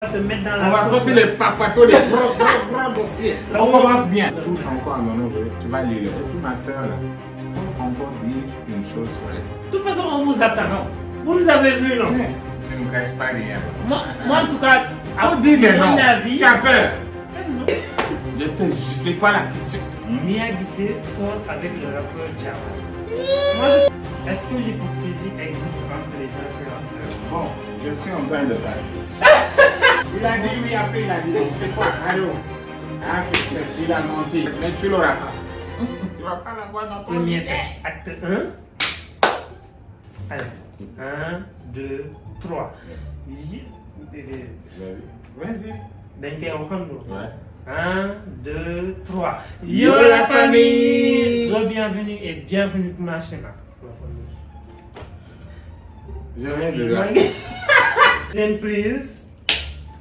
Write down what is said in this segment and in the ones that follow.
Te mettre dans on va sortir les papatos, les gros dossiers. On commence bien. Touche encore à mon nom, tu vas lire. Et puis ma soeur, là, faut encore dire une chose sur elle. De toute façon, on vous attend. Vous nous avez vu, non? Tu ne caches pas rien. Moi, en tout cas, à mon avis. Tu as peur? Je te gifle quoi la question? Mia Guissé sort avec le rappeur Jama. Est-ce que l'hypocrisie existe entre les influenceurs? Bon, je suis en train de partir. Il a dit oui, après il a dit non. C'est quoi? Allô? Ah, c'est clair. Il a menti. Mais tu l'auras pas. Tu vas pas l'avoir dans ton Premier test. Acte 1. Allez. 1, 2, 3. Vas-y. Ouais. 1, 2, 3. Yo la famille! Bienvenue et bienvenue pour ma chaîne. Je viens de là. Deuxième prise.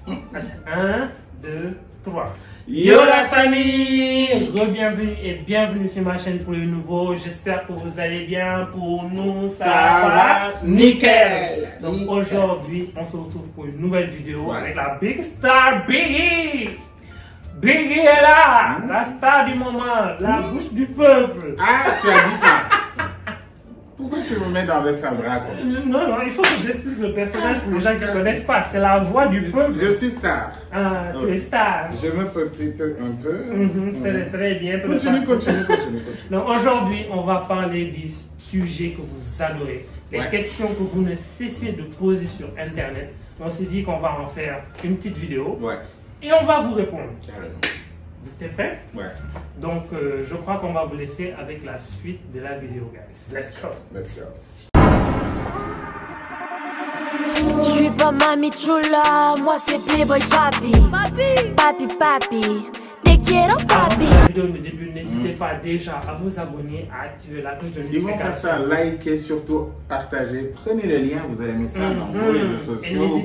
1, 2, 3. Yo la famille! Bienvenue et bienvenue sur ma chaîne pour le nouveau. J'espère que vous allez bien. Pour nous, ça va nickel! Donc aujourd'hui, on se retrouve pour une nouvelle vidéo avec la Big Star Biggie. Biggie est là, la star du moment, la bouche du peuple. Ah, tu as dit ça. Pourquoi tu me mets dans le sandra comme ça? Non, il faut que j'explique le personnage pour les gens qui ne connaissent pas. C'est la voix du peuple. Je suis star. Ah, tu es star. Je me prépare un peu. C'est très bien. Continue. Donc aujourd'hui, on va parler des sujets que vous adorez. Les questions que vous ne cessez de poser sur Internet. On s'est dit qu'on va en faire une petite vidéo. Et on va vous répondre. Vous êtes prêts? Donc, je crois qu'on va vous laisser avec la suite de la vidéo, guys. Let's go. Je suis pas mamie chula, moi c'est Playboy Papi. Papi. Te quiero papi. La vidéo de début, n'hésitez pas déjà à vous abonner, à activer la cloche de notification. Ils vont faire ça, liker, surtout partager. Prenez le lien, vous allez mettre ça dans vos réseaux sociaux.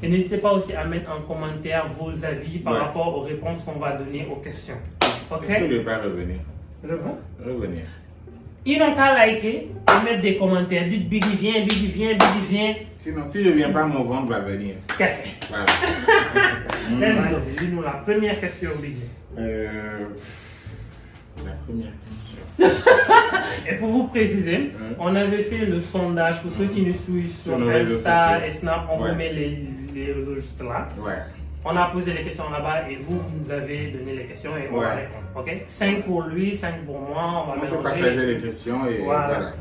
Et n'hésitez pas aussi à mettre en commentaire vos avis par rapport aux réponses qu'on va donner aux questions. Ok? Est-ce que je ne vais pas revenir? Revenir. Ils n'ont qu'à liker et mettre des commentaires. Dites Biggie viens. Sinon, si je ne viens pas, mon ventre va venir. Qu'est-ce que c'est? Let's go. Dis-nous la première question, Biggie. La première question. Et pour vous préciser, on avait fait le sondage pour ceux qui nous suivent sur Insta et Snap. On vous met les réseaux juste là. On a posé les questions là-bas et vous nous avez donné les questions et on va répondre. Ok? 5 pour lui, 5 pour moi. On va mélanger. Partager les questions et voilà.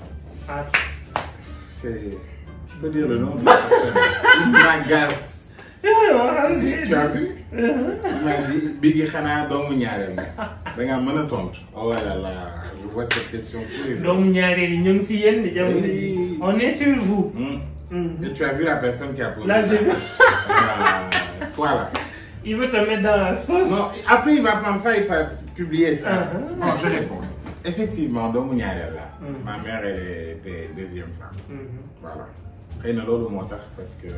Je peux dire le nom de la personne. Il m'agace. Tu as vu? Il m'a dit Biggie Khana doomu ñaareel nga. Da nga mën a tontu. Oh là là, je vois cette question tous les jours. Doomu ñaareel yi ñu ngi si yéen de jamono ji. On est sur vous. Et tu as vu la personne qui a posé là, j'ai vu. Toi là. Il veut te mettre dans la sauce. Non, après il va prendre ça, il va publier ça. Bon, je réponds. Effectivement, doomu ñaareel là. Ma mère, elle était deuxième femme. Voilà. Xëy na loolu moo tax parce que.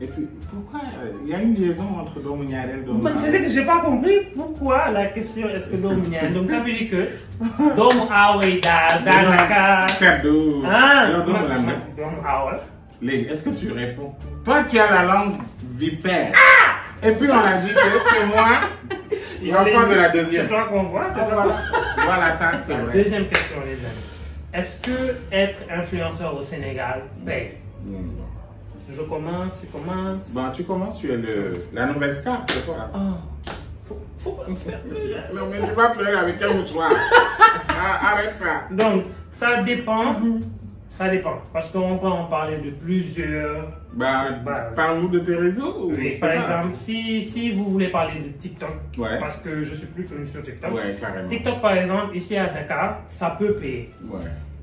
Et puis, pourquoi il y a une liaison entre doomu ñaareel et doomu aawa? C'est que j'ai pas compris pourquoi la question est-ce que doomu ñaareel. Donc ça veut dire que doomu aawa yi daanaka. Cadeau. Doomu aawa. Est-ce que tu réponds? Toi qui as la langue vipère. Et puis on a dit que c'est moi, l'enfant de la deuxième. C'est toi qu'on voit, c'est toi. Voilà, ça c'est vrai. Deuxième question, les amis. Est-ce que être influenceur au Sénégal paye? Je commence, tu commences. Bon, tu commences, tu es la nouvelle star, c'est toi. Faut pas me faire pleurer. Non, mais tu vas pleurer avec quel mouchoir? Arrête ça. Donc, ça dépend. Ça dépend. Parce qu'on peut en parler de plusieurs. Parle-nous de tes réseaux. Oui, par exemple, si vous voulez parler de TikTok, parce que je suis plus connu sur TikTok. Carrément. TikTok, par exemple, ici à Dakar, ça peut payer.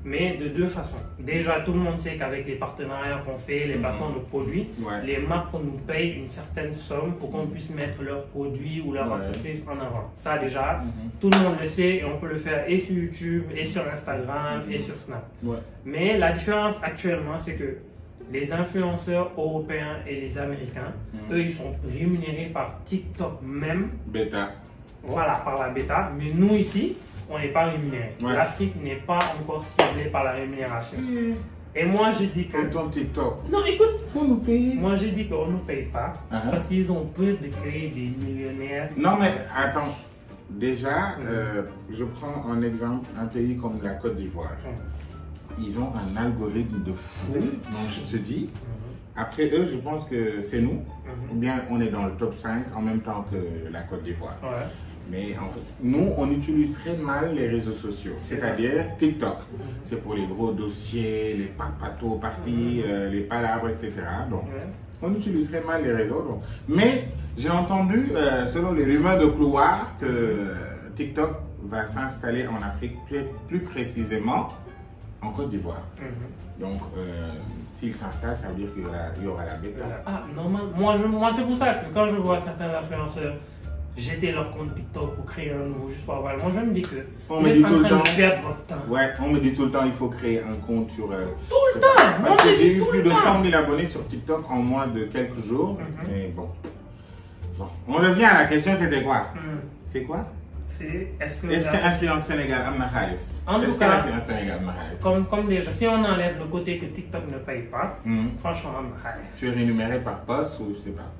Mais de deux façons. Déjà, tout le monde sait qu'avec les partenariats qu'on fait, les placements de produits, les marques nous payent une certaine somme pour qu'on puisse mettre leurs produits ou leur entreprise en avant. Ça déjà, tout le monde le sait et on peut le faire et sur YouTube, et sur Instagram, et sur Snap. Mais la différence actuellement, c'est que les influenceurs européens et les américains, eux, ils sont rémunérés par TikTok même. Bêta. Voilà, par la bêta. Mais nous ici, on n'est pas rémunéré. L'Afrique n'est pas encore ciblée par la rémunération. Et moi, j'ai dit que... Ton TikTok. Non, écoute. Faut nous payer. Moi, j'ai dit qu'on ne nous paye pas. Parce qu'ils ont peur de créer des millionnaires. Non, mais attends. Déjà, je prends en exemple un pays comme la Côte d'Ivoire. Ils ont un algorithme de fou. Donc, je te dis... Après eux, je pense que c'est nous. Ou bien on est dans le top 5 en même temps que la Côte d'Ivoire. Ouais. Mais en fait, nous, on utilise très mal les réseaux sociaux. C'est-à-dire TikTok. C'est pour les gros dossiers, les papatos par-ci, les palabres, etc. Donc, on utilise très mal les réseaux. Donc. Mais j'ai entendu, selon les rumeurs de couloir, que TikTok va s'installer en Afrique, plus précisément en Côte d'Ivoire. Donc, s'il s'installe, ça veut dire qu'il y aura la bêta. Ah, normal. Moi c'est pour ça que quand je vois certains influenceurs jeter leur compte TikTok pour créer un nouveau juste pour avoir. Moi, je me dis que on me dit tout le temps, perdre votre temps. Ouais, on me dit tout le temps il faut créer un compte sur. Tout le temps. Parce que j'ai eu plus de 100 000 abonnés sur TikTok en moins de quelques jours. Mais bon. On revient à la question, c'était quoi? C'est quoi? Est-ce qu'influence Sénégal a un khalis? En tout cas, comme déjà, si on enlève le côté que TikTok ne paye pas, franchement, on a khalis. Tu es rémunéré par poste ou je sais pas?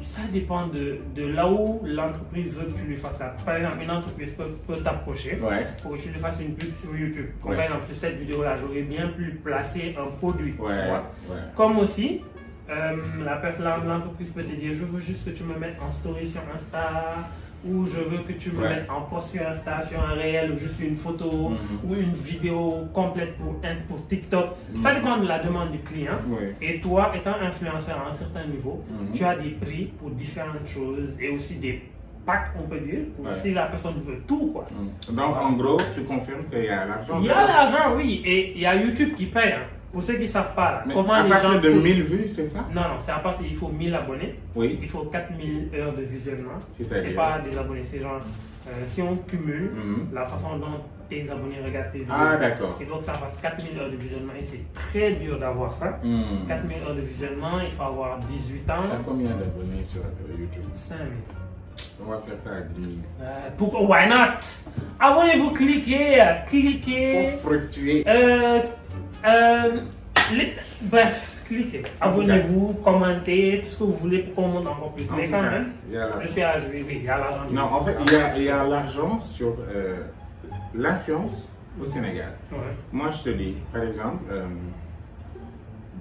Ça dépend de là où l'entreprise veut que tu lui fasses ça. Par exemple, une entreprise peut t'approcher pour que tu lui fasses une pub sur YouTube. Comme par exemple, sur cette vidéo-là, j'aurais bien pu placer un produit. Comme aussi, l'entreprise peut te dire, je veux juste que tu me mettes en story sur Insta, ou je veux que tu me mettes en post sur Insta, sur un réel, ou juste une photo, ou une vidéo complète pour TikTok. Ça dépend de la demande du client. Et toi, étant influenceur à un certain niveau, tu as des prix pour différentes choses et aussi des packs, on peut dire, pour si la personne veut tout, quoi. Donc, en gros, tu confirmes qu'il y a l'argent? Il y a l'argent, oui. Et il y a YouTube qui paye. Pour ceux qui ne savent pas, là, comment à partir de 1000 vues, c'est ça? Non, c'est à partir, il faut 1000 abonnés. Il faut 4000 heures de visionnement. C'est pas des abonnés, c'est genre, si on cumule la façon dont tes abonnés regardent tes vidéos, il faut que ça fasse 4000 heures de visionnement et c'est très dur d'avoir ça. 4000 heures de visionnement, il faut avoir 18 ans. Tu as combien d'abonnés sur YouTube? 5000. On va faire ça à 10 000. Pourquoi? Why not? Abonnez-vous, cliquez. Pour fructuer. Bref, cliquez. Abonnez-vous, commentez, tout ce que vous voulez pour qu'on monte encore plus. Mais quand même, je suis à jouer, il y a l'argent. Non, en fait, il y a l'argent sur l'influence au Sénégal. Moi, je te dis, par exemple,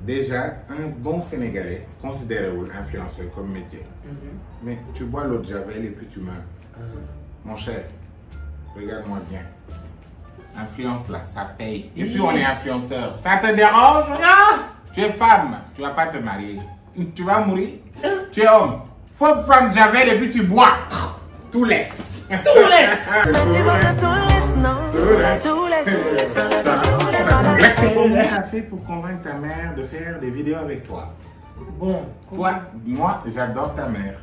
déjà, un bon Sénégalais considère l'influenceur comme métier. Mais tu bois l'eau de Javel et puis tu meurs. Mon cher, regarde-moi bien. Influence là, ça paye. Et puis on est influenceur. Ça te dérange? Tu es femme, tu vas pas te marier. Tu vas mourir? Tu es homme. Faut prendre Javel et puis tu bois. Tout laisse. Tout laisse. Comment tu as fait pour convaincre ta mère de faire des vidéos avec toi? Bon. Toi, moi, j'adore ta mère.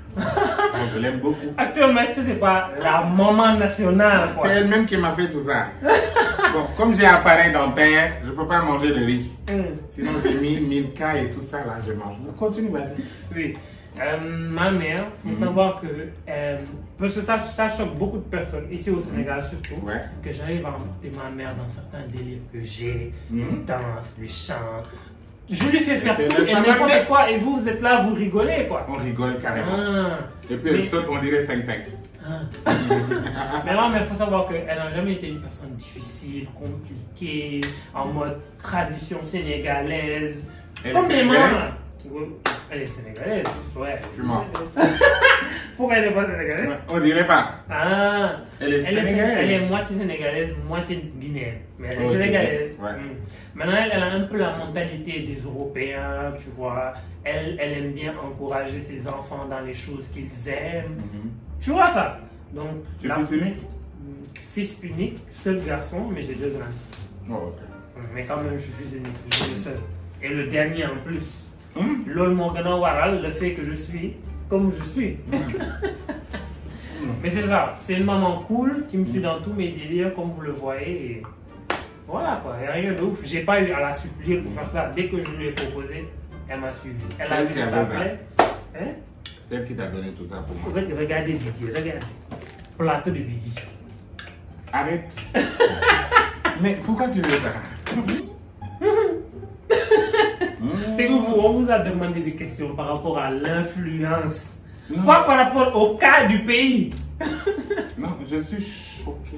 Je l'aime beaucoup. Actuellement, est-ce que c'est pas la maman nationale? C'est elle-même qui m'a fait tout ça. Bon, comme j'ai appareil dentaire, je peux pas manger de riz. Sinon, j'ai mis 1000K et tout ça, là, je mange. Continue, vas-y. Oui. Ma mère, il faut savoir que, parce que ça choque beaucoup de personnes, ici au Sénégal surtout, que j'arrive à emporter ma mère dans certains délires que j'ai, les danses, les chants. Je lui fais faire tout et n'importe quoi et vous êtes là, vous rigolez quoi. On rigole carrément. Et puis elle saute, on dirait 5-5. Mais non, mais il faut savoir qu'elle n'a jamais été une personne difficile, compliquée, en mode tradition sénégalaise. Comme les mamans. Elle est sénégalaise, ouais. Je mens. Pourquoi elle n'est pas sénégalaise? On dirait pas. Elle est sénégalaise. Elle est moitié sénégalaise, moitié guinéenne. Mais elle est sénégalaise. Maintenant, elle a un peu la mentalité des Européens, tu vois. Elle aime bien encourager ses enfants dans les choses qu'ils aiment. Tu vois ça? Donc, tu es fils unique? Fils unique, seul garçon, mais j'ai 2 grands. Mais quand même, je suis fils unique, je suis le seul. Et le dernier en plus. L'ol Morgana Waral, le fait que je suis comme je suis. Mais c'est ça, c'est une maman cool qui me suit dans tous mes délires, comme vous le voyez. Et voilà quoi, il n'y a rien de ouf. J'ai pas eu à la supplier pour faire ça. Dès que je lui ai proposé, elle m'a suivi. Elle a vu que ça plaît. C'est elle qui t'a donné tout ça pour moi. Regardez Biggie, regardez. Plateau de Biggie. Arrête. Mais pourquoi tu veux ça? vous a demandé des questions par rapport à l'influence. Pas par rapport au cas du pays. Non, je suis choqué.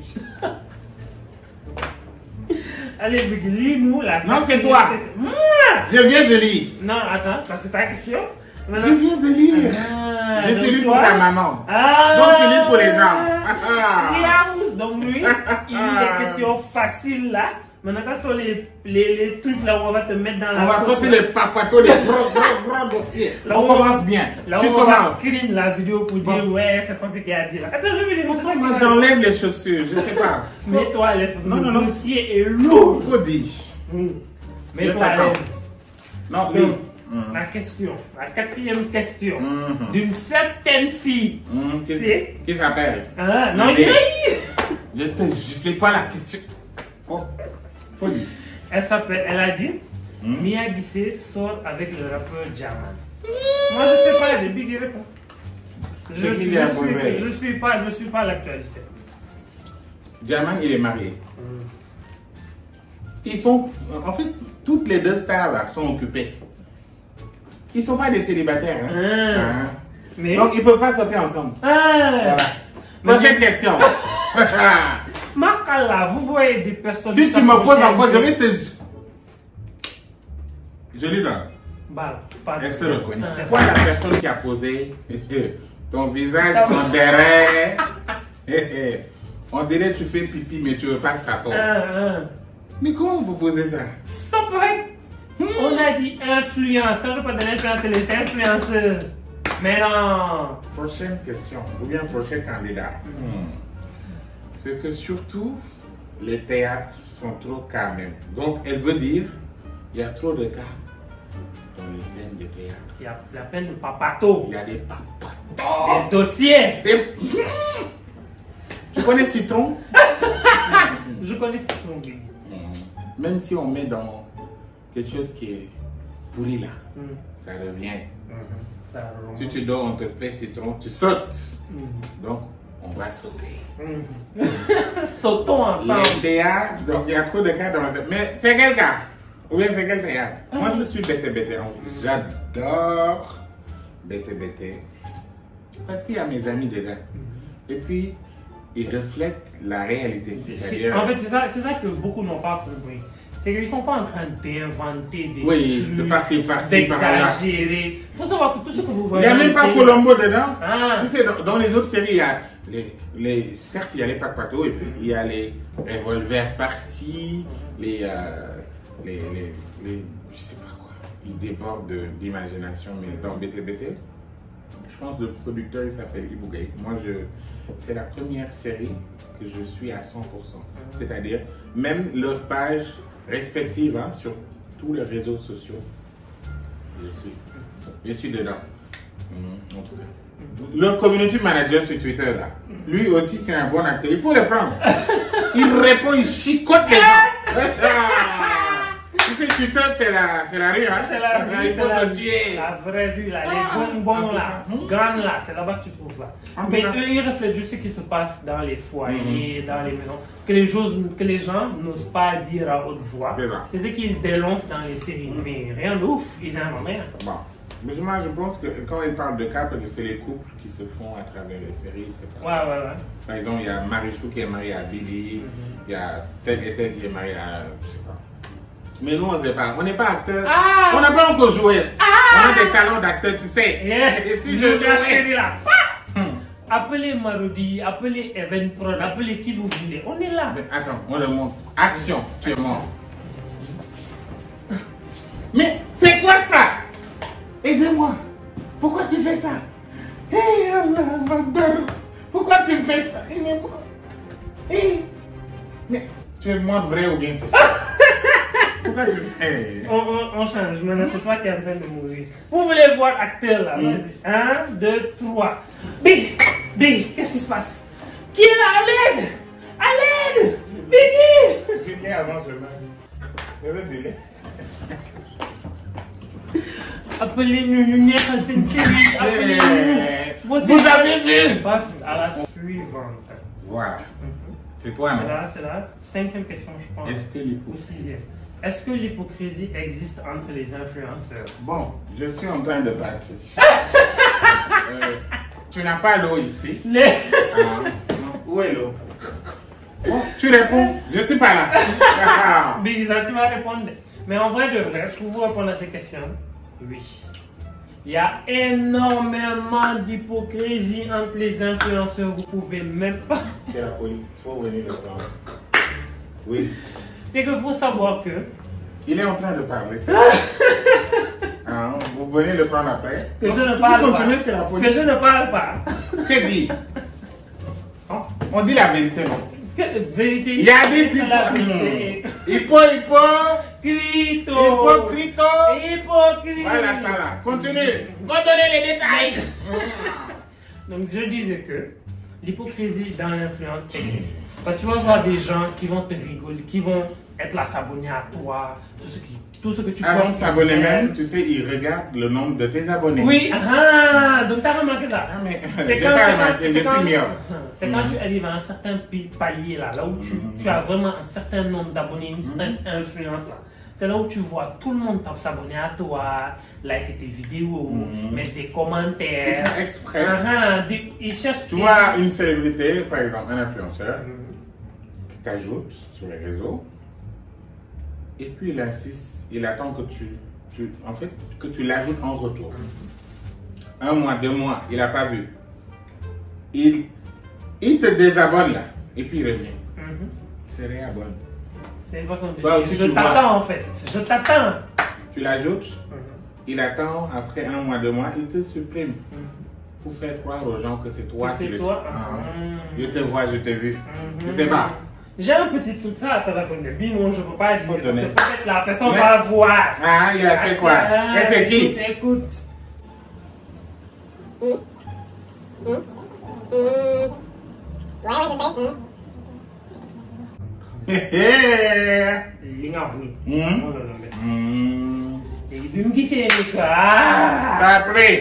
Allez, lis-nous la question. Non, c'est toi. Moi. Je viens de lire. Non, attends, ça c'est ta question. Maintenant, je viens de lire. Je te lis pour ta maman. Donc tu lis pour les gens. Donc lui, il lit les questions faciles là. Maintenant, quand sont les trucs là où on va te mettre dans la. On va sortir les papatos, les gros dossiers. On commence bien. Là, on va screen la vidéo pour dire ouais, c'est pas qui a dit là. Attends, je vais dire ça. Moi, j'enlève les chaussures, je sais pas. Mets-toi à l'aise parce que le dossier est lourd. Faut dire. Mets-toi à l'aise. Non, la question, la quatrième question d'une certaine fille. C'est. Qui s'appelle? Non, je te gifle pas la question. Faut dire. Elle a dit Mia Guissé sort avec le rappeur Jaman. Moi je sais pas, les big répond. Je suis pas l'actualité. Jaman il est marié. Ils sont, en fait, toutes les deux stars là sont occupées. Ils sont pas des célibataires. Mais... Donc ils peuvent pas sortir ensemble. Voilà. Prochaine question. Makala, vous voyez des personnes. Si tu me poses encore, je vais te. Je lui donne. Elle se reconnaît. C'est toi la personne qui a posé ton visage en derrière. On dirait que tu fais pipi, mais tu veux pas ça sort. Mais comment vous posez ça? Stop, on a dit influence. Quand je parle de l'influence, c'est les influenceurs. Mais non. Prochaine question, ou bien prochain candidat. C'est que surtout, les théâtres sont trop cas même. Donc, elle veut dire, il y a trop de cas dans les scènes de théâtre. Il y a plein de papatos. Il y a des papatos. Des dossiers. Tu connais Citron? Je connais Citron. Même si on met dans quelque chose qui est pourri là, ça revient. Si tu dors, on te fait Citron, tu sautes. Donc, on va sauter. Sautons ensemble. Les théâtres, donc il y a trop de cas dans le... Mais c'est quel cas? Ou bien c'est quel théâtre? Moi je suis bête. J'adore bête. Parce qu'il y a mes amis dedans. Et puis, ils reflètent la réalité. En fait, c'est ça que beaucoup n'ont pas compris. C'est qu'ils ne sont pas en train d'inventer des trucs, d'exagérer. Il faut savoir que tout ce que vous voyez. Il n'y a même pas Colombo dedans. Tu sais, dans les autres séries, il y a certes, il y a les papatos et puis il y a les revolvers par-ci, je sais pas quoi. Ils débordent d'imagination, mais dans BTBT, je pense que le producteur il s'appelle Ibougaï. Moi, c'est la première série que je suis à 100%. C'est-à-dire, même leur page respective sur tous les réseaux sociaux, je suis dedans. En tout cas. Le community manager sur Twitter là, lui aussi c'est un bon acteur, il faut le prendre. Il répond, il chicote les gens. Tu sais, Twitter c'est la rue, hein. C'est la rue, il faut se tuer. La vraie rue là, les bonbons là, grandes là, c'est là-bas que tu trouves ça. Mais eux ils reflètent juste ce qui se passe dans les foyers, dans les maisons, que les gens n'osent pas dire à haute voix. C'est ce qu'ils dénoncent dans les séries, mais rien d'ouf, ils inventent rien. Bon. Mais moi, je pense que quand ils parlent de cas, parce que c'est les couples qui se font à travers les séries. Ouais. Par exemple, il y a Marichou qui est marié à Billy, il y a tel et tel qui est marié à... je sais pas. Mais nous, on ne sait pas. On n'est pas acteurs. On n'a pas encore joué. On a des talents d'acteurs, tu sais. Et si je jouais là, appelez Marodi, appelez Evenprod, appelez qui vous voulez. On est là. Mais attends, on le montre. Action, tu es mort. Mais c'est quoi ça? Aidez-moi. Pourquoi tu fais ça? Hey, Allah, pourquoi tu fais ça? Aidez-moi. Hey. Mais tu es mort vrai ou bien c'est ça? Pourquoi tu fais? On change. Maintenant, c'est toi qui es en train de mourir. Vous voulez voir acteur là? 1, 2, 3. Big, qu'est-ce qui se passe? Qui est là? À l'aide! À l'aide! Biggie! Je viens avant, je meurs. Je vais délai. Appelez-nous, c'est une série. Appelez-nous. Vous avez vu? On passe à la suivante. Voilà. C'est toi, non? C'est la 5e question, je pense. Est-ce que les ou 6e? est-ce que l'hypocrisie existe entre les influenceurs? Bon, je suis en train de partir. Tu n'as pas l'eau ici. Où est l'eau? Bon, tu réponds, je suis pas là. Bizarre, tu vas répondre. Mais en vrai de vrai, je peux vous répondre à ces questions. Oui. Il y a énormément d'hypocrisie entre les influenceurs. Vous pouvez même pas. C'est la police, il faut venir le prendre. Oui. C'est qu'il faut savoir que. Il est en train de parler. Vous venez le prendre après. Que je ne parle pas. C'est la police. Que je ne parle pas. Que dit? On dit la vérité, non? Vérité. Il y a des hypocrites. Hypocrite. Voilà ça là. Continue. Va donner les détails. Donc je disais que l'hypocrisie dans l'influence existe. Tu vas voir des gens qui vont te rigoler, qui vont être là s'abonner à toi, tout ce que tu avant de s'abonner même, tu sais, ils regardent le nombre de tes abonnés. Oui, donc tu as remarqué ça. Mais j'ai pas remarqué, je suis mieux. C'est quand tu arrives à un certain palier là où tu as vraiment un certain nombre d'abonnés, une certaine influence là. C'est là où tu vois tout le monde s'abonner à toi, liker tes vidéos, mettre des commentaires. C'est exprès. Ils cherchent. Tu vois une célébrité, par exemple un influenceur, qui t'ajoute sur les réseaux, et puis il insiste, il attend que tu l'ajoutes en retour. 1 mois, 2 mois, il n'a pas vu. Il te désabonne là, et puis il revient. Il se réabonne. C'est une façon de dire. Je t'attends en fait. Je t'attends. Tu l'ajoutes, il attend, après 1 mois, 2 mois, il te supprime. Pour faire croire aux gens que c'est toi qui le suis. Je te vois, je t'ai vu. Je sais pas. J'ai un petit tout ça, ça va comme le bimon, je ne peux pas dire. C'est peut-être la personne va voir. Ah, il a fait quoi? Et c'est qui? Écoute. T'as appris?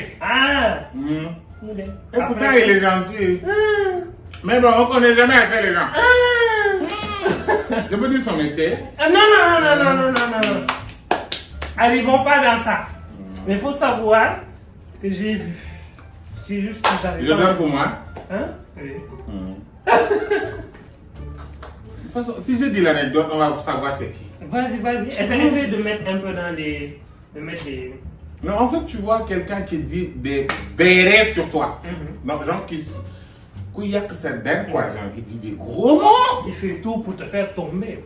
Et pourtant il est gentil. Mais bon, on ne connaît jamais à faire les gens. Je peux dire son métier? Non. Arrivons pas dans ça. Mais il faut savoir que j'ai vu. J'ai juste que j'arrive. Je donne pour moi. Oui. De toute façon, si je dis l'anecdote, on va savoir c'est qui. Vas-y. Essaye de mettre un peu dans des. Non, en fait, tu vois quelqu'un qui dit des bérets sur toi. Donc, genre qui. Il y a que ça donne quoi, genre qui dit des gros mots. Il fait tout pour te faire tomber.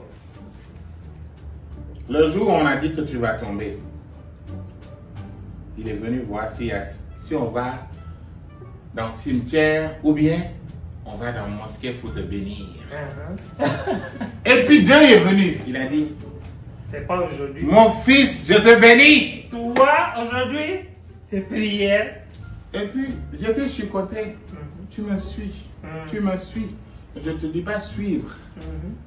Le jour où on a dit que tu vas tomber, il est venu voir si on va dans le cimetière ou bien on va dans la mosquée pour te bénir. Et puis Dieu est venu, il a dit, c'est pas aujourd'hui. Mon fils, je te bénis. Toi, aujourd'hui, c'est prière. Et puis, je t'ai chicoté. Tu me suis. Tu me suis. Je ne te dis pas suivre.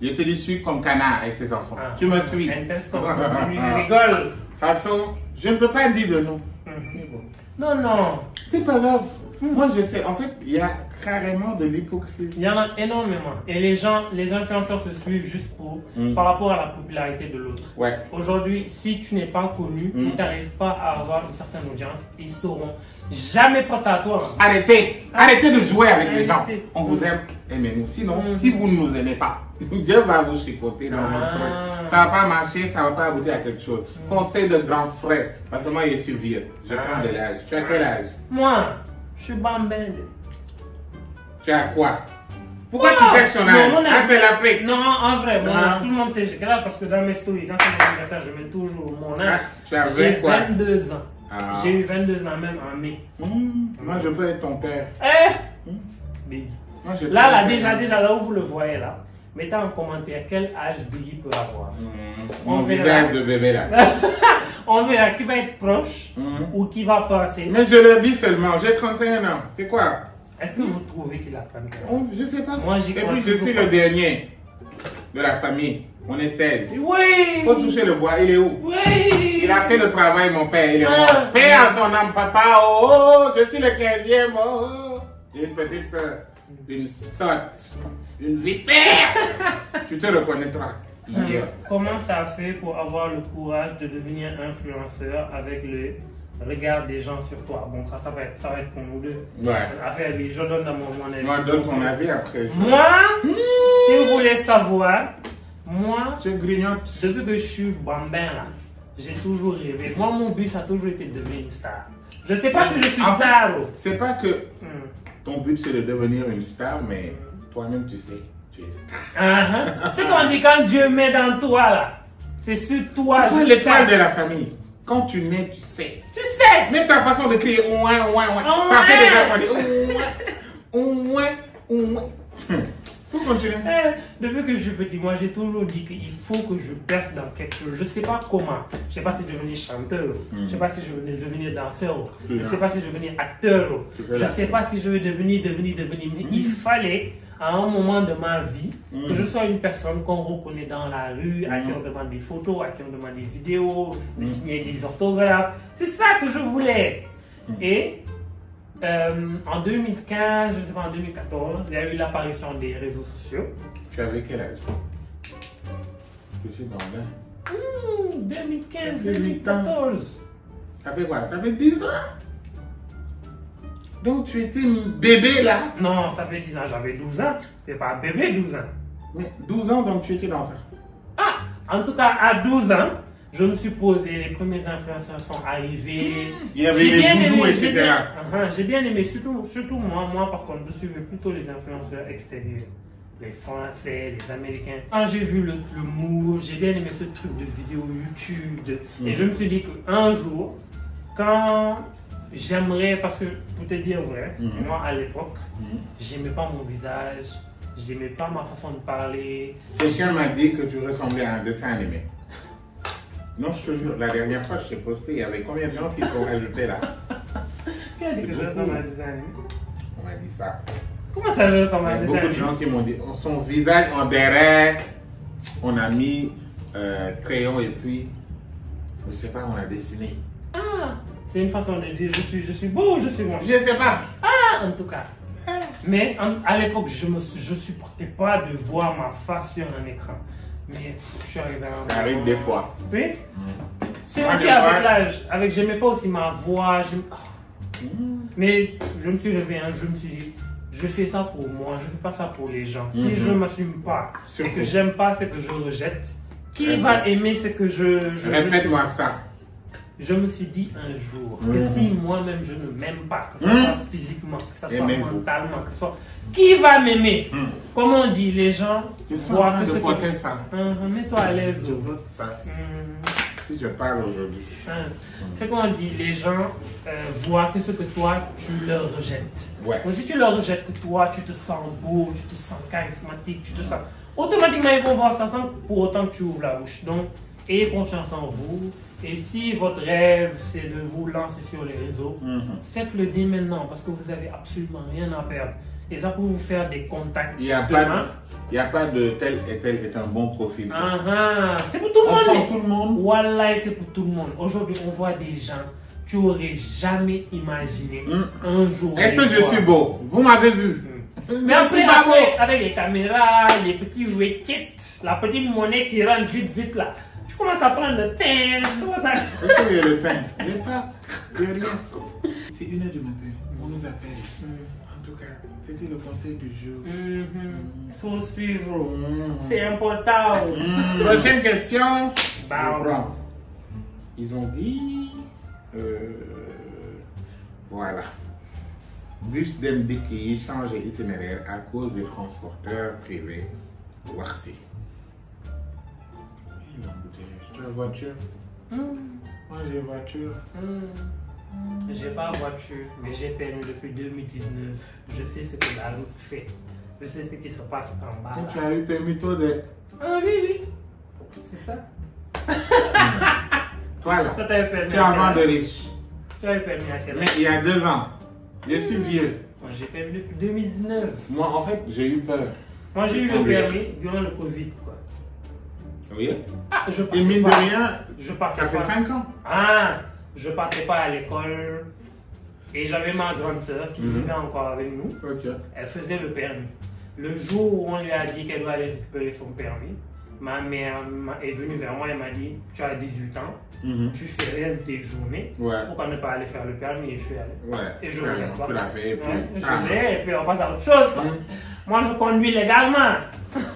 Je te dis suivre comme canard avec ses enfants. Tu me suis. Je rigole. De toute façon, je ne peux pas dire de non. Non. C'est pas grave. Moi, je sais. En fait, il y a carrément de l'hypocrisie. Il y en a énormément. Et les influenceurs se suivent juste par rapport à la popularité de l'autre. Ouais. Aujourd'hui, si tu n'es pas connu, tu n'arrives pas à avoir une certaine audience, ils seront jamais potes à toi. Arrêtez de jouer avec les gens. On vous aime, aimez-nous. Sinon, si vous ne nous aimez pas, Dieu va vous chicoter dans votre truc. Ça ne va pas marcher, ça ne va pas aboutir à quelque chose. Conseil de grand frère, parce que moi, je suis vieux. Je prends de l'âge. Tu as quel âge? Moi, je suis bambin. Tu as quoi? Pourquoi tu caches ton âge? C'est l'Afrique. Non, en vrai, tout le monde sait. J'ai quel âge parce que dans mes stories, quand c'est mon anniversaire, je mets toujours mon âge. Tu as 22 ans. J'ai eu 22 ans même en mai. Moi, je peux être ton père. Biggie. Là, déjà, là où vous le voyez là, mettez en commentaire quel âge Biggie peut avoir. Mon visage de bébé là. On verra qui va être proche ou qui va passer. Mais je le dis seulement, j'ai 31 ans. C'est quoi? Est-ce que vous trouvez qu'il a 31 ans? Je sais pas. Moi, j'y crois. Et puis je suis le dernier de la famille. On est 16. Oui! Faut toucher le bois, il est où? Oui! Il a fait le travail, mon père, il est mort. Père à son âme, papa, je suis le 15e, J'ai une petite soeur, une sotte, une vipère. Tu te reconnaîtras. Comment tu as fait pour avoir le courage de devenir influenceur avec le regard des gens sur toi? Bon, ça va être pour nous deux. Ouais. Affaire, je donne mon avis. Moi, donne ton avis après. Moi, si vous voulez savoir, moi, je grignote. Depuis que je suis bambin là, j'ai toujours rêvé. Moi, mon but, ça a toujours été de devenir une star. Je sais pas si je suis star. C'est pas que ton but c'est de devenir une star, mais toi-même tu sais, tu es star. C'est qu'on dit quand Dieu met dans toi là, c'est sur toi. C'est l'étoile de la famille. Quand tu nais, tu sais. Tu sais. Même ta façon de crier, ça fait des Faut continuer. Depuis que je suis petit, moi j'ai toujours dit qu'il faut que je perce dans quelque chose. Je sais pas comment. Je sais pas si je vais devenir chanteur. Je sais pas si je vais devenir danseur. Je sais pas si je vais devenir acteur. Je sais pas si je vais devenir. Mais il fallait, à un moment de ma vie, que je sois une personne qu'on reconnaît dans la rue, à qui on demande des photos, à qui on demande des vidéos, de signer des orthographes. C'est ça que je voulais. Et en 2015, je sais pas, en 2014, il y a eu l'apparition des réseaux sociaux. Tu avais quel âge? Je suis bambin. 2015, 2014. Ça fait quoi? Ça fait 10 ans? Donc tu étais un bébé là? Non, ça fait 10 ans, j'avais 12 ans. C'est pas bébé, 12 ans. Mais 12 ans, donc tu étais dans ça? Ah, en tout cas, à 12 ans, je me suis posé, les premiers influenceurs sont arrivés. Il y avait les doudous, etc. J'ai bien aimé, surtout moi par contre, je suivais plutôt les influenceurs extérieurs. Les Français, les Américains. Quand j'ai vu le mood, j'ai bien aimé ce truc de vidéo YouTube. Et je me suis dit qu'un jour, quand j'aimerais, parce que pour te dire vrai, moi à l'époque, j'aimais pas mon visage, j'aimais pas ma façon de parler. Quelqu'un m'a dit que tu ressemblais à un dessin animé. Non, je te jure, la dernière fois que je t'ai posté, il y avait combien de gens qui t'ont ajouté là? Qui a dit que je ressemble à un dessin animé? On m'a dit ça. Comment ça, je ressemble à un dessin animé? Beaucoup de gens qui m'ont dit, son visage en derrière, on a mis crayon et puis, je sais pas, on a dessiné. Ah, c'est une façon de dire je suis beau ou je suis moche? Je sais pas. Ah, en tout cas. Mais à l'époque, je supportais pas de voir ma face sur un écran. Mais je suis arrivé à un... Ça arrive des fois. Oui. C'est aussi avec l'âge. J'aimais pas aussi ma voix. Mais je me suis levé, je me suis dit, je fais ça pour moi, je fais pas ça pour les gens. Si je m'assume pas, c'est que j'aime pas, c'est que je rejette. Qui va aimer ce que je Répète-moi ça. Je me suis dit un jour que si moi-même je ne m'aime pas, que ce soit physiquement, que ce soit mentalement, que ce soit... Qui va m'aimer? Comme on dit, les gens voient que ce que... ça. Mets-toi à l'aise. Je veux ça. Si je parle aujourd'hui. C'est qu'on dit, les gens voient que ce que toi, tu leur rejettes. Ouais. Donc si tu leur rejettes que toi, tu te sens beau, tu te sens charismatique, tu te sens... Automatiquement, ils vont voir ça sans pour autant que tu ouvres la bouche. Donc, ayez confiance en vous. Et si votre rêve, c'est de vous lancer sur les réseaux, faites-le dès maintenant parce que vous n'avez absolument rien à perdre. Et ça peut vous faire des contacts. Il n'y a pas de tel et tel est un bon profil. C'est pour tout le monde. Pour tout le monde. Voilà, c'est pour tout le monde. Aujourd'hui, on voit des gens, tu n'aurais jamais imaginé un jour. Est-ce que je suis beau? Vous m'avez vu. Mais après, avec les caméras, les petits widgets, la petite monnaie qui rentre vite là. Tu commences à prendre le teint. Comment ça? Est-ce qu'il y a le teint? Il n'y a pas. Il n'y a rien. C'est 1h du matin. On nous appelle. En tout cas, c'était le conseil du jour. Faut suivre. C'est important. Prochaine question. Bah, ils ont dit... voilà. Bus d'Embik qui change l'itinéraire à cause des transporteurs privés. Voici. Tu as voiture? Moi j'ai voiture. J'ai pas voiture, mais j'ai permis depuis 2019. Je sais ce que la route fait. Je sais ce qui se passe en bas. Tu as eu permis toi de... Ah oui. C'est ça. Toi là, tu es avant de riche. Tu as eu permis à quel âge? Mais il y a 2 ans. Je suis vieux. Moi j'ai permis depuis 2019. Moi en fait j'ai eu peur. Moi j'ai eu le permis durant le Covid quoi. Oui. Ah, et mine de rien, ça fait 5 ans. Ah, je partais pas à l'école. Et j'avais ma grande sœur qui vivait encore avec nous. Elle faisait le permis. Le jour où on lui a dit qu'elle doit aller récupérer son permis, ma mère est venue vers moi et m'a dit, tu as 18 ans, tu fais rien de tes journées, pourquoi ne pas aller faire le permis? Et je suis allé. Et je regrette pas. Tu l'as fait et puis... Je l'ai et puis on passe à autre chose. Moi je conduis légalement.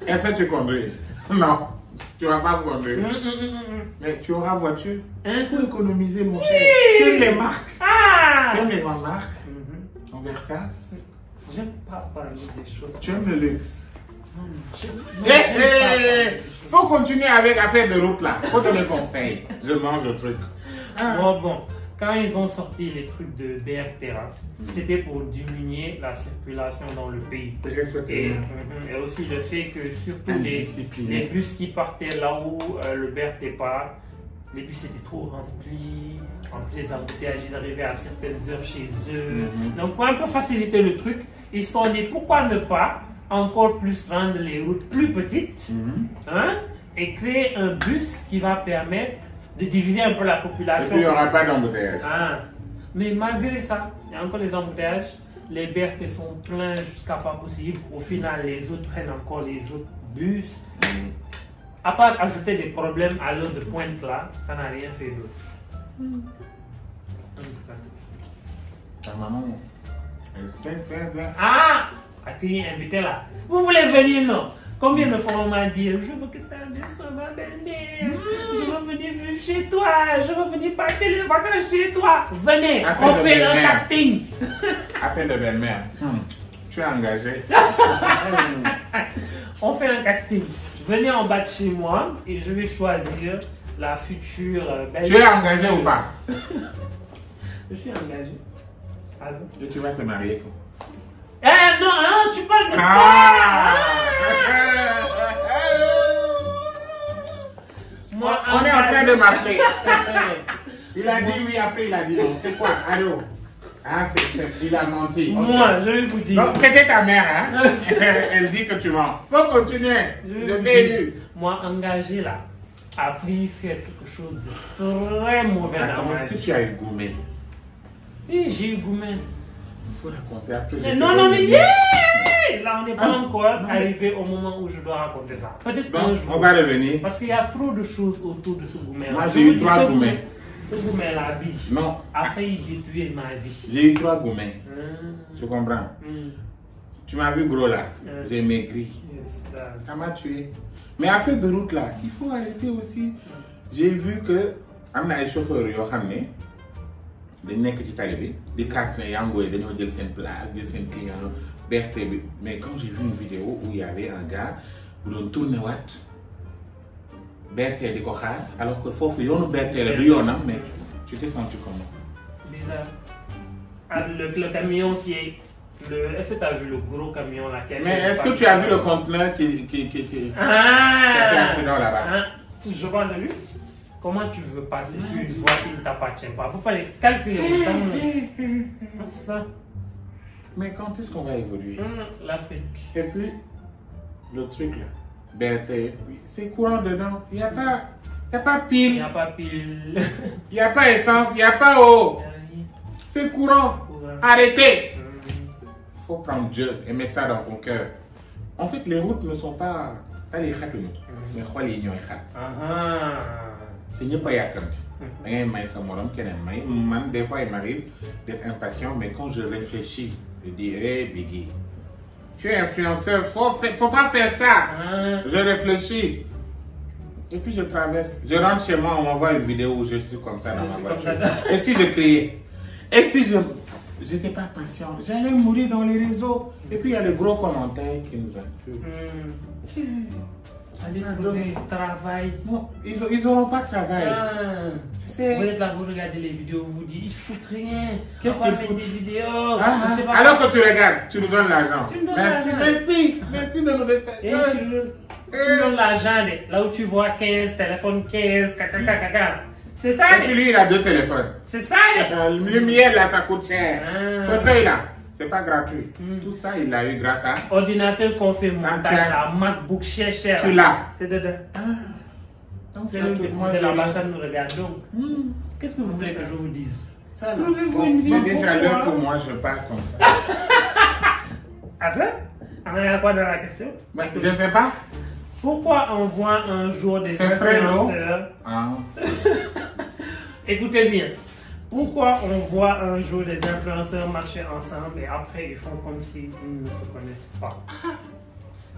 Est-ce que tu conduis? Non, tu ne vas pas conduire. Mais tu auras voiture. Il faut économiser mon cher. Tu aimes les marques. Tu aimes les grandes marques. En Versace. J'aime pas parler des choses. Tu aimes le luxe. Faut continuer avec l'affaire de route là. Faut donner conseil. Je mange le truc. Bon. Quand ils ont sorti les trucs de BRT, c'était pour diminuer la circulation dans le pays. Et aussi le fait que surtout les bus qui partaient là où le BRT part, les bus étaient trop remplis. En plus, les embouteillages, ils arrivaient à certaines heures chez eux. Donc, pour un peu faciliter le truc, ils se sont dit pourquoi ne pas encore plus rendre les routes plus petites et créer un bus qui va permettre de diviser un peu la population. Et puis il n'y aura pas d'embouteillage. Mais malgré ça, il y a encore les embouteillages. Les BRT sont pleins jusqu'à pas possible. Au final, les autres prennent encore les autres bus. À part ajouter des problèmes à l'heure de pointe là, ça n'a rien fait d'autre. Ta maman, elle sait faire. Accueillir, invité là. Vous voulez venir, non? Combien de fois on m'a dit, je veux que tu sois ma belle-mère, je veux venir vivre chez toi, je veux venir passer les vacances chez toi. Venez, on fait un casting. Affaire de belle-mère. Tu es engagé. On fait un casting. Venez en bas de chez moi et je vais choisir la future belle-mère. Tu es engagé ou pas? Je suis engagé. Et tu vas te marier quoi? Non, tu parles de ça. On est en train de marquer. Il a dit oui, après il a dit non. C'est quoi? Allô? Il a menti. Moi, je vais vous dire. Donc, c'était ta mère, hein? Elle dit que tu mens. Faut continuer. Je t'ai eu. Moi, engagé là, a pris faire quelque chose de très mauvais dans ma vie. Est-ce que tu as eu gourmet? Oui, j'ai eu gourmet. Il faut raconter après. Non, là, on n'est pas encore arrivé au moment où je dois raconter ça. Peut-être qu'un jour. On va revenir. Parce qu'il y a trop de choses autour de ce gourmet. Moi, j'ai eu 3 gourmets. Ce gourmet la vie. Non. Après, il détruit ma vie. J'ai eu 3 gourmets. Tu comprends? Tu m'as vu gros là. J'ai maigri. Ça m'a tué. Mais à fait de route là, il faut arrêter aussi. J'ai vu que am na ay chauffeurs yoo xam ne dañ nekk ci tali bi di kaas ne yango yi dañoo jël seen place jël seen client BRT bi. Mais quand j'ai vu une vidéo où il y avait un gars bu doon tourné waat BRT di ko xaar alors que foofu yoonu BRT la du yoonam, mais tu t'es senti comment? Bizarre. Le camion qui est... Est-ce que tu as vu le gros camion là qui a... Mais est-ce que tu as vu le conteneur qui a fait accident là-bas? Je parle de lui. Comment tu veux passer sur une voie qui ne t'appartient pas? Il ne faut pas les calculer autant. Ça. Mais quand est-ce qu'on va évoluer? L'Afrique. Et puis, le truc là, BRT, c'est courant dedans. Il n'y a pas pile. Il n'y a pas pile. Il n'y a pas essence, il n'y a pas eau. C'est courant. Arrêtez. Il faut prendre Dieu et mettre ça dans ton cœur. En fait, les routes ne sont pas les chats, mais quoi les ignorants. C'est mieux pas yakanti. Des fois, il m'arrive d'être impatient, mais quand je réfléchis, je dis, hé Biggie, tu es influenceur, faut pas faire ça. Je réfléchis. Et puis je traverse. Je rentre chez moi, on m'envoie une vidéo où je suis comme ça dans ma voiture. Et si je criais? Et si je n'étais pas patient, j'allais mourir dans les réseaux. Et puis il y a les gros commentaires qui nous insultent. Allez trouver travail. Non, ils n'auront pas de travail. Tu sais. Vous êtes là, vous regardez les vidéos, vous dites, ils foutent rien. Qu'est-ce qu'ils foutent? Des vidéos. Alors que tu regardes, tu nous donnes l'argent. Merci de nous donner. Tu donnes l'argent là où tu vois 15, téléphone 15, caca. C'est ça. Et puis lui, il a 2 téléphones. C'est ça. Le miel là, ça coûte cher. Fauteuil là. C'est pas gratuit. Tout ça, il l'a eu grâce à... Ordinateur qu'on fait montage, la MacBook cher. Tu l'as. C'est dedans. C'est l'ambassade nous regarde. Donc, qu'est-ce que vous voulez que je vous dise? Trouvez-vous une vie. C'est déjà l'heure pour moi, je parle comme ça. Attends, il y a quoi dans la question? Je ne sais pas. Pourquoi on voit un jour des influenceurs... Écoutez bien. Pourquoi on voit un jour des influenceurs marcher ensemble et après ils font comme s'ils ne se connaissent pas?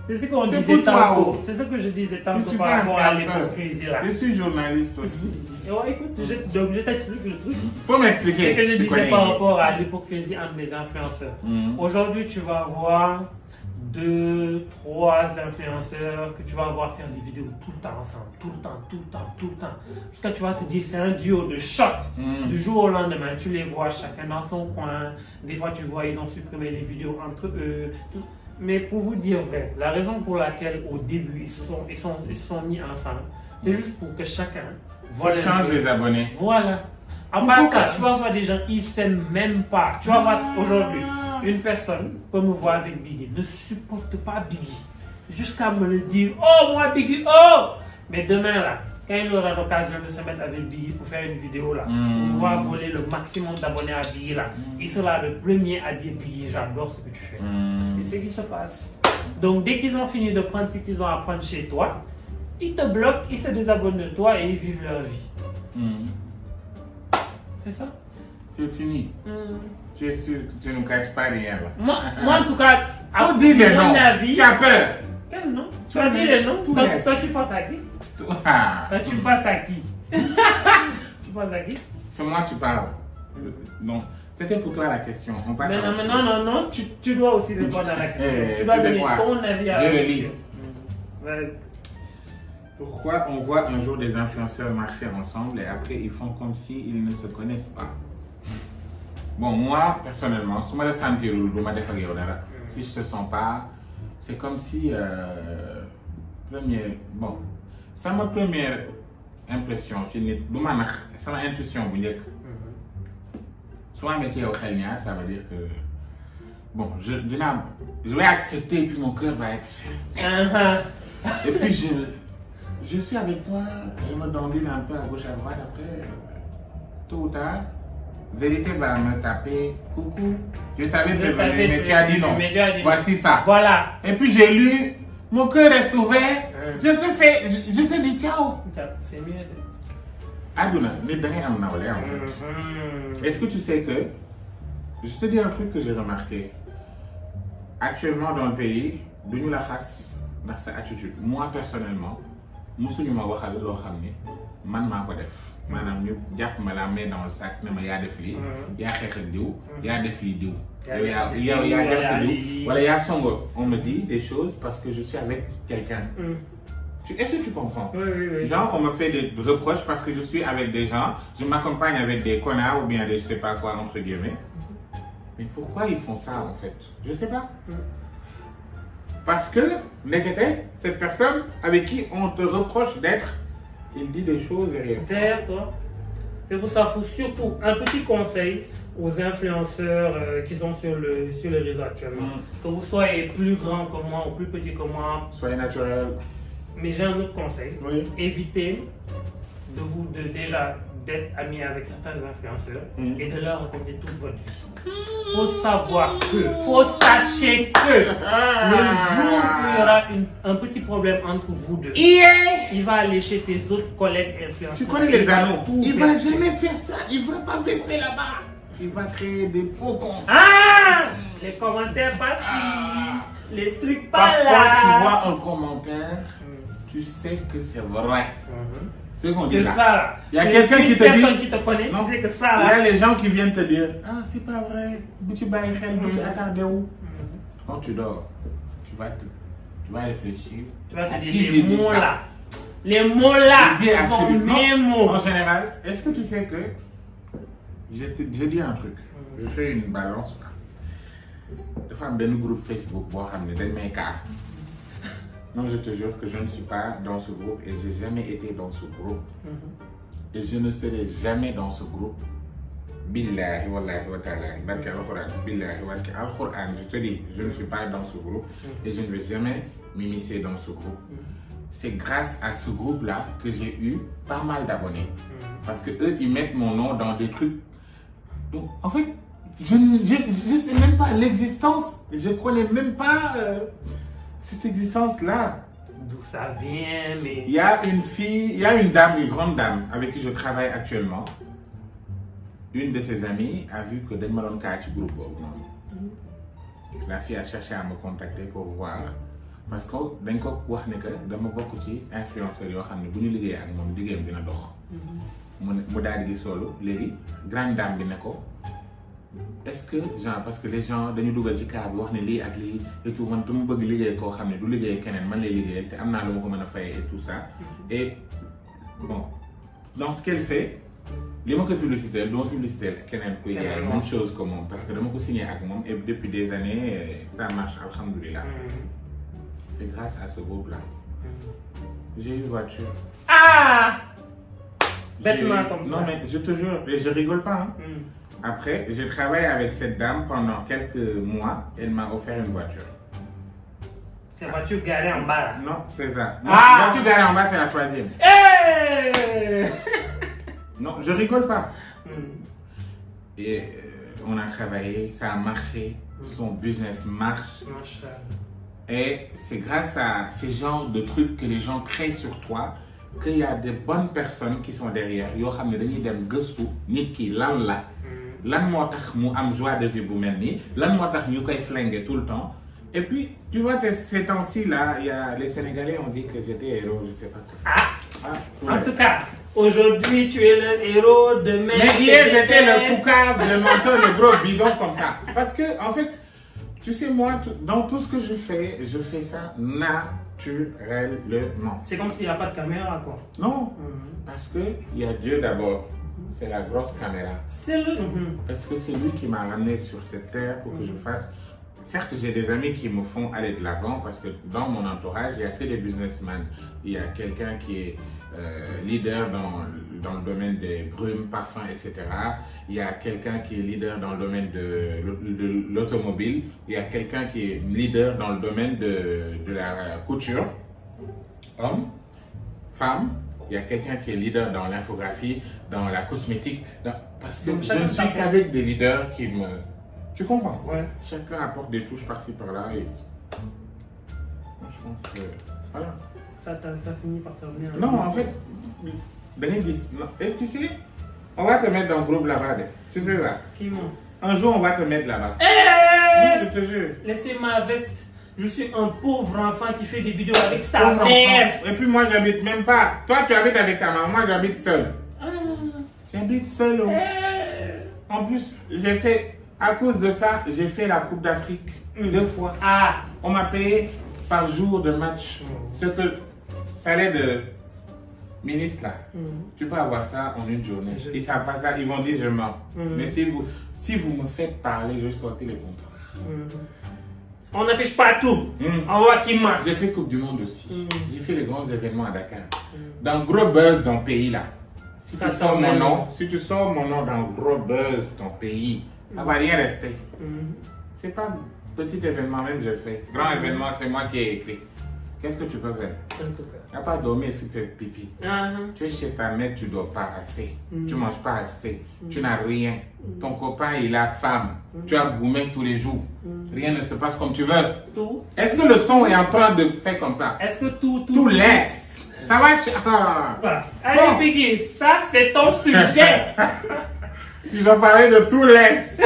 C'est ce qu'on disait tantôt. C'est ce que je disais tantôt par rapport à l'hypocrisie là. Je suis journaliste aussi. Écoute, donc je t'explique le truc. Faut m'expliquer. C'est ce que je disais par rapport à l'hypocrisie entre les influenceurs. Aujourd'hui, tu vas voir 2, 3 influenceurs que tu vas voir faire des vidéos tout le temps ensemble, tout le temps. Jusqu'à tu vas te dire c'est un duo de choc. Du jour au lendemain, tu les vois chacun dans son coin. Des fois, tu vois, ils ont supprimé les vidéos entre eux. Tout. Mais pour vous dire vrai, la raison pour laquelle au début ils se sont mis ensemble, c'est juste pour que chacun voit les abonnés. Voilà. À part ça, tu vas voir des gens, ils ne s'aiment même pas. Tu vas voir aujourd'hui, une personne peut me voir avec Biggie, ne supporte pas Biggie. Jusqu'à me le dire, oh moi Biggie, oh! Mais demain là, quand il aura l'occasion de se mettre avec Biggie pour faire une vidéo là, pour pouvoir voler le maximum d'abonnés à Biggie là, il sera le premier à dire Biggie, j'adore ce que tu fais. Et c'est ce qui se passe. Donc dès qu'ils ont fini de prendre ce qu'ils ont à prendre chez toi, ils te bloquent, ils se désabonnent de toi et ils vivent leur vie. C'est ça? C'est fini. Tu es sûr que tu ne caches pas rien là? Moi en tout cas, à mon avis... Tu as peur? Quel nom? Tu as dit les noms? Toi tu penses à qui? Toi tu penses à qui? Tu penses à qui? C'est moi qui parle. Non. C'était pour toi la question. On passe non, tu dois aussi répondre à la question. Tu dois donner ton avis à la question. Pourquoi on voit un jour des influenceurs marcher ensemble et après ils font comme s'ils ne se connaissent pas? Bon, moi, personnellement, si je me sens si je ne te sens pas, c'est comme si... c'est ma première impression. C'est ma intuition. Soit métier au Kenya, ça veut dire que... Bon, je vais accepter et puis mon cœur va être fait. Et puis je suis avec toi, je me dandine un peu à gauche à droite, après, tôt ou tard, vérité va me taper, coucou, je t'avais prévenu, mais tu as dit non, voici ça. Voilà. Et puis j'ai lu, mon cœur est ouvert, je te dis ciao. C'est mieux. Aduna, en fait. Est-ce que tu sais que, je te dis un truc que j'ai remarqué, actuellement dans le pays, nous la race dans sa attitude. Moi personnellement, musuñu ma waxal loo xam ne man maa ko def maanaam ñu jàpp ma la main dans le sac ne ma yaa def lii yaa xeex ak diw yaa def lii diw yow yaa def lii wala yaa songo. On me dit des choses parce que je suis avec quelqu'un. Est-ce que tu comprends? Oui. Genre on me fait des reproches parce que je suis avec des gens, je m'accompagne avec des connards ou bien des je sais pas quoi entre guillemets. Mais pourquoi ils font ça en fait? Je sais pas. Parce que, cette personne avec qui on te reproche d'être, il dit des choses derrière toi. C'est pour ça qu'il faut surtout un petit conseil aux influenceurs qui sont sur les réseaux actuellement. Que vous soyez plus grand que moi ou plus petit que moi. Soyez naturel. Mais j'ai un autre conseil. Oui. Évitez déjà d'être ami avec certains influenceurs et de leur raconter toute votre vie. Faut savoir faut sachez que le jour où il y aura un petit problème entre vous deux, il va aller chez tes autres collègues influenceurs. Tu connais les anneaux. Il va jamais faire ça. Il va pas verser là-bas. Il va créer des faux comptes. Les commentaires passifs, les trucs pas là. Parfois tu vois un commentaire, tu sais que c'est vrai. C'est qu'on dit là. Il y a quelqu'un qui te dit. Qui te connaît, non, que ça là. Il y a les gens qui viennent te dire, ah c'est pas vrai, tu vas attarder où? Quand tu dors, tu vas réfléchir. Tu vas te dire les mots là. Les mots là sont mes mots. En général, est-ce que tu sais que je dis un truc, je fais une balance. De femmes d'un groupe Facebook, non, je te jure que je ne suis pas dans ce groupe et je n'ai jamais été dans ce groupe. Et je ne serai jamais dans ce groupe. Billahi wallahi wa ta'ala. Barka al-Quran. Billahi wa al-Quran. Je te dis, je ne suis pas dans ce groupe et je ne vais jamais m'immiscer dans ce groupe. C'est grâce à ce groupe-là que j'ai eu pas mal d'abonnés. Parce que eux, ils mettent mon nom dans des trucs. Donc, en fait, je ne sais même pas l'existence. Je ne connais même pas cette existence-là d'où ça vient, mais... Il y a une fille, il y a une dame, une grande dame avec qui je travaille actuellement. Une de ses amies a vu que Denma Don Ka ci groupe. La fille a cherché à me contacter pour voir. Parce que dañ ko wax ne que dama bokk ci influenceur yoo xam ne bu ñu liggéey ak moom liggéeyam dina dox. mu daal di gis loolu léegi grande dame bi ne ko est-ce que genre parce que les gens dañu dugal ci cas bi wax ne lii ak lii et tout man dama bëgg liggéey koo xam ne du liggéey keneen man lay liggéeyal te am naa lu ma ko mën a fayee et tout ça. Et bon dans ce qu'elle fait li ma ko publicité duma publicité keneen kuy jaay même chose que moom parce que dama ko signé ak moom et depuis des années ça marche alhamdoulilah. C'est grâce à ce groupe-là. J'ai une voiture. Ah! Bêtement comme ça. Non mais je te jure, je rigole pas. Hein. Après, j'ai travaillé avec cette dame pendant quelques mois. Elle m'a offert une voiture. C'est la voiture garée en bas là? Non, c'est ça. La voiture garée en bas, c'est la troisième. Hey! Non, je rigole pas. Et on a travaillé, ça a marché. Son business marche. Et c'est grâce à ces genres de trucs que les gens créent sur toi qu'il y a des bonnes personnes qui sont derrière. Yo xamné dañuy dem gëstu nit ki lan la. Lan motax mu am joie de vivre bu melni, lan motax ñu koy flinguer tout le temps. Et puis, tu vois, ces temps-ci là, il y a les Sénégalais ont dit que j'étais héros, je sais pas. Ouais. En tout cas, aujourd'hui tu es le héros, demain. Mais hier j'étais le poucave, le menteur, le gros bidon comme ça. Parce que en fait, tu sais, moi, dans tout ce que je fais ça naturellement. C'est comme s'il n'y a pas de caméra, quoi. Non, parce qu'il y a Dieu d'abord. C'est la grosse caméra. C'est le... Parce que c'est lui qui m'a ramené sur cette terre pour que je fasse... Certes, j'ai des amis qui me font aller de l'avant parce que dans mon entourage, il n'y a que des businessmen. Il y a quelqu'un qui est leader dans le domaine des brumes, parfums, etc. Il y a quelqu'un qui est leader dans le domaine de l'automobile. Il y a quelqu'un qui est leader dans le domaine de la couture. Homme, femme. Il y a quelqu'un qui est leader dans l'infographie, dans la cosmétique. Parce que je ne suis qu'avec des leaders qui me... Tu comprends? Ouais. Chacun apporte des touches par-ci par-là et je pense que voilà. Ça finit par terminer. Non, en fait, et tu sais, on va te mettre dans le groupe là-bas. Tu sais ça? Qui m'ont? Un jour, on va te mettre là-bas. Hey! Non, je te jure. Laissez ma veste. Je suis un pauvre enfant qui fait des vidéos avec sa mère. Et puis moi, j'habite même pas. Toi, tu habites avec ta maman, moi, j'habite seul. J'habite seul. Hey! En plus, j'ai fait... À cause de ça, j'ai fait la Coupe d'Afrique 2 fois. On m'a payé par jour de match. Ce que fallait de ministre là. Tu peux avoir ça en une journée. Ils savent pas ça, ils vont dire je mens. Mais si vous me faites parler, je vais sortir les contrats. On n'affiche pas tout. On voit qui marche. J'ai fait Coupe du Monde aussi. J'ai fait les grands événements à Dakar. Dans le gros buzz dans le pays là. Si tu sors mon nom dans le gros buzz dans ton pays, ça va rien rester. C'est pas un petit événement même je fais. Grand événement, c'est moi qui ai écrit. Qu'est-ce que tu peux faire? Tu n'as pas dormi et fait pipi. Tu es chez ta mère, tu ne dors pas assez. Tu ne manges pas assez. Tu n'as rien. Ton copain, il a femme. Tu as gourmet tous les jours. Rien ne se passe comme tu veux. Tout. Est-ce que le son est en train de faire comme ça? Est-ce que tout laisse? Ça va? Allez, Biggie, ça c'est ton sujet. Ils ont parlé de tout laisse.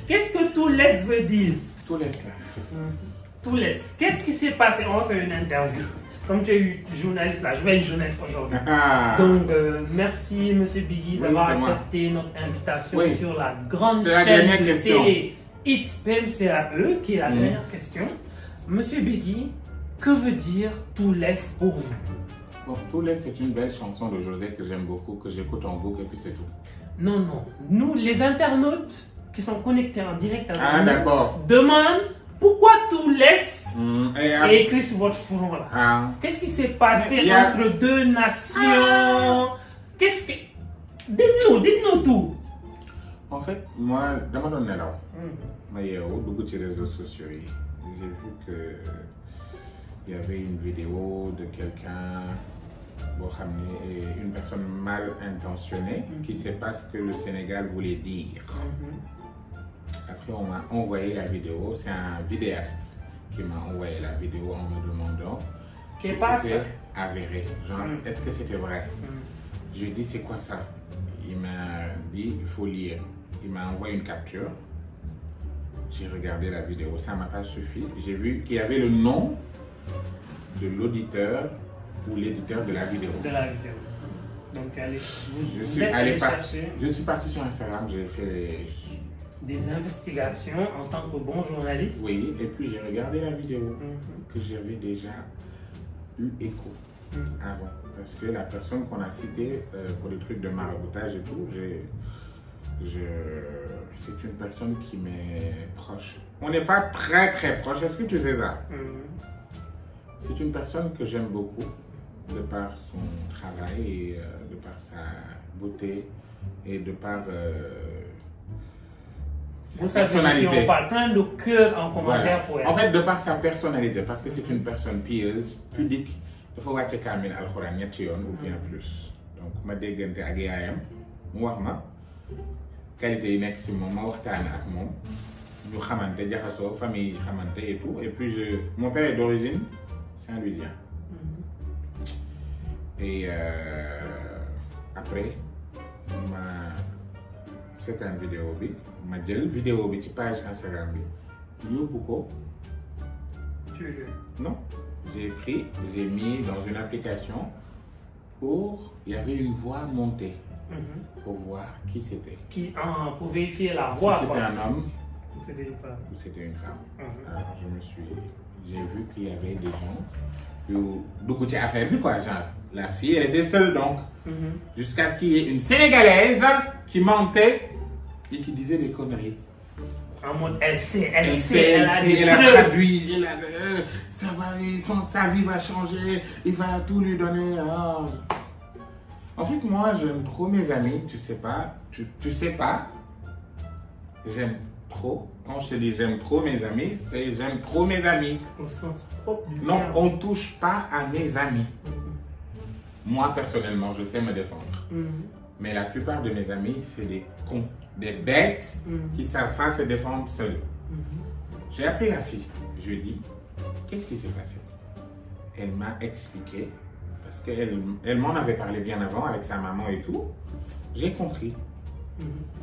Qu'est-ce que tout laisse veut dire? Tout laisse là. Tout laisse. Qu'est-ce qui s'est passé? On va faire une interview. Comme tu es eu journaliste là, je vais être journaliste aujourd'hui. Donc, merci Monsieur Biggie d'avoir accepté notre invitation sur la grande chaîne de télé It's PMCAE, qui est la dernière question. Monsieur Biggie, que veut dire tout laisse pour vous? Bon, tout laisse, c'est une belle chanson de José que j'aime beaucoup, que j'écoute en boucle et puis c'est tout. Non, non. Nous, les internautes qui sont connectés en direct avec nous, demandent pourquoi tout laisse est écrit sur votre front là. Qu'est-ce qui s'est passé entre deux nations? Qu'est-ce que... Dites-nous tout. En fait, moi, dans mon là, beaucoup de réseaux sociaux, j'ai vu que il y avait une vidéo de quelqu'un, une personne mal intentionnée, qui ne sait pas ce que le Sénégal voulait dire. Après, on m'a envoyé la vidéo, c'est un vidéaste qui m'a envoyé la vidéo en me demandant Qu'est-ce pas ça? Avéré. Genre, est-ce que c'était vrai? Je lui ai dit, c'est quoi ça? Il m'a dit, il faut lire. Il m'a envoyé une capture. J'ai regardé la vidéo, ça ne m'a pas suffi. J'ai vu qu'il y avait le nom de l'auditeur ou l'éditeur de la vidéo. De la vidéo. Donc, je suis parti sur Instagram, j'ai fait des investigations en tant que bon journaliste. Oui, et puis j'ai regardé la vidéo que j'avais déjà eu écho avant. Parce que la personne qu'on a citée pour les trucs de maraboutage et tout, c'est une personne qui m'est proche. On n'est pas très proche, est-ce que tu sais ça? C'est une personne que j'aime beaucoup, de par son travail et de par sa beauté et de par sa personnalité. On parle plein de cœur en commentaire pour elle. En fait, de par sa personnalité, parce que c'est une personne pieuse, pudique, il faut watcher Kamil Al-Quran ñetti yoon ou bien plus. Donc ma déggante ak yaayam mu wax ma qualité yi nekk si moom ma waxtaan ak moom ñu xamante jaxasoo famille xamante et tout. Et puis mon père est d'origine saint-louisien. Et après c'est une vidéo bi ma jël vidéo bi ci page Instagram bi yóbbu ko. Tu l'as? Non. J'ai mis dans une application il y avait une voix montée pour voir qui c'était. Pour vérifier la voix. Si c'était un homme ou c'était une femme. Ou c'était une femme. Alors j'ai vu qu'il y avait des gens beaucoup de affaires, quoi, genre. La fille, elle était seule donc. Jusqu'à ce qu'il y ait une Sénégalaise qui montait et qui disait des conneries. En mode, elle a traduit, sa vie va changer, il va tout lui donner. En fait, moi, j'aime trop mes amis, tu sais pas, j'aime trop. Quand je te dis j'aime trop mes amis, c'est j'aime trop mes amis. Au sens propre du Non, terme. on ne touche pas à mes amis. Moi, personnellement, je sais me défendre. Mais la plupart de mes amis, c'est des cons, des bêtes qui savent pas se défendre seuls. J'ai appelé la fille, je lui ai dit, qu'est-ce qui s'est passé? Elle m'a expliqué, parce qu'elle m'en avait parlé bien avant avec sa maman et tout. J'ai compris.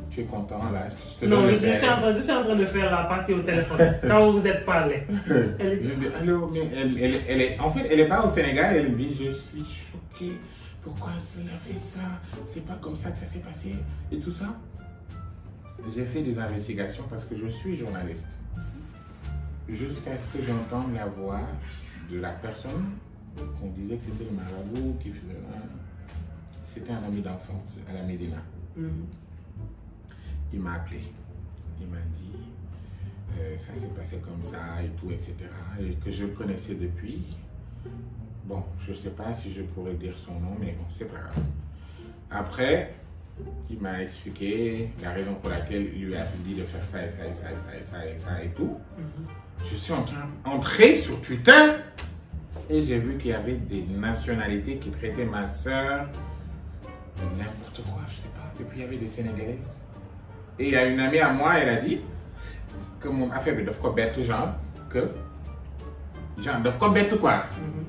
Tu es content là? Non, je suis en train de faire la partie au téléphone quand vous êtes parlé. Je dis, allô, mais en fait, elle n'est pas au Sénégal, elle me dit, je suis choquée. Pourquoi cela fait ça? C'est pas comme ça que ça s'est passé et tout ça. J'ai fait des investigations parce que je suis journaliste. Jusqu'à ce que j'entende la voix de la personne qu'on disait que c'était le marabout qui faisait. C'était un ami d'enfance à la Médina. Il m'a appelé. Il m'a dit ça s'est passé comme ça et tout, etc. Et que je le connaissais depuis. Bon, je ne sais pas si je pourrais dire son nom, mais bon, c'est pas grave. Après, il m'a expliqué la raison pour laquelle il lui a dit de faire ça et ça et ça et ça et ça et ça et tout. Je suis entré sur Twitter et j'ai vu qu'il y avait des nationalités qui traitaient ma soeur de n'importe quoi, je sais pas. Et puis il y avait des Sénégalaises. Et il y a une amie à moi, elle a dit que mon affaire de quoi bête, genre, que genre, de quoi bête quoi.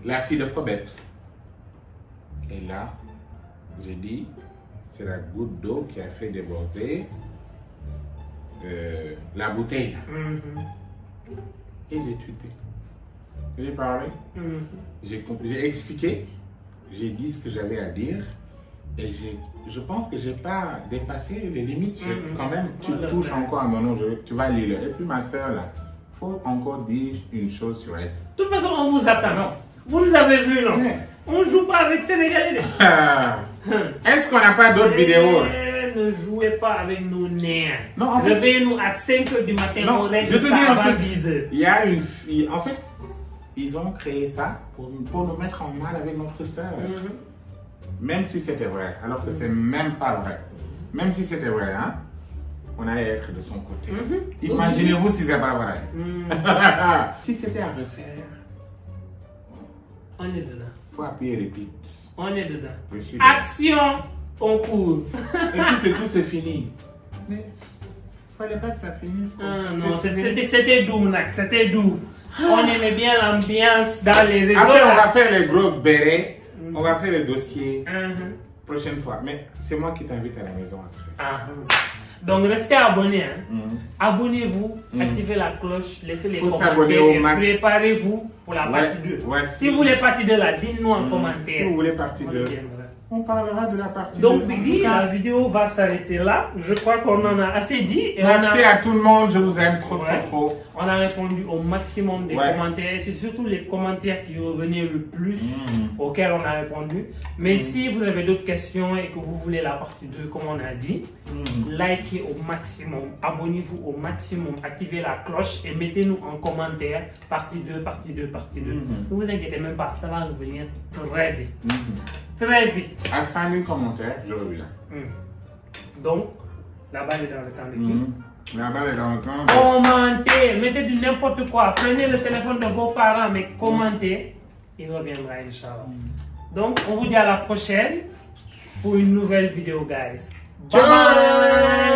La fille de quoi bête. Et là, j'ai dit, c'est la goutte d'eau qui a fait déborder la bouteille. Et j'ai tweeté. J'ai parlé. J'ai expliqué. J'ai dit ce que j'avais à dire. Et je pense que je n'ai pas dépassé les limites. Quand même, tu touches encore à mon nom. Tu vas lire. Et puis ma soeur, là, il faut encore dire une chose sur elle. De toute façon, on vous attend. Non. Vous nous avez vu, non? On ne joue pas avec Sénégalais. Est-ce qu'on n'a pas d'autres vidéos? Ne jouez pas avec nos nerfs. Non, en fait, réveillez-nous à 5h du matin. Non, on règle je te ça dis avant un truc. 10h. Il y a une fille. En fait, ils ont créé ça pour nous mettre en mal avec notre soeur. Même si c'était vrai, alors que c'est même pas vrai. Même si c'était vrai, hein, on allait être de son côté. Imaginez-vous si c'est pas vrai. Si c'était à refaire, on est dedans. Faut appuyer repeat. On est dedans. Action, on court. Et puis c'est tout, c'est fini. Mais fallait pas que ça finisse. Non, c'était doux, Nak. C'était doux. On aimait bien l'ambiance dans les réseaux. Après, on va faire les gros bérets. On va faire les dossiers. Prochaine fois. Mais c'est moi qui t'invite à la maison après. Donc restez abonnés. Abonnez-vous, activez la cloche, laissez les commentaires au et max. Préparez-vous pour la partie 2. Si vous voulez partie 2 là, dites-nous en commentaire. Si vous voulez partie 2, on parlera de la partie 2. Donc Biggie, la vidéo va s'arrêter là. Je crois qu'on en a assez dit. Et merci à tout le monde, je vous aime trop. On a répondu au maximum des commentaires. C'est surtout les commentaires qui revenaient le plus auxquels on a répondu. Mais si vous avez d'autres questions et que vous voulez la partie 2, comme on a dit, likez au maximum, abonnez-vous au maximum, activez la cloche et mettez-nous en commentaire partie 2, partie 2, partie 2. Ne vous inquiétez même pas, ça va revenir très vite. Très vite. À 5000 commentaires, je reviens. Donc, la balle est dans le temps de qui? La balle est dans le temps. Commentez, mettez du n'importe quoi. Prenez le téléphone de vos parents, mais commentez. Il reviendra, Inch'Allah. Donc, on vous dit à la prochaine pour une nouvelle vidéo, guys. Bye bye.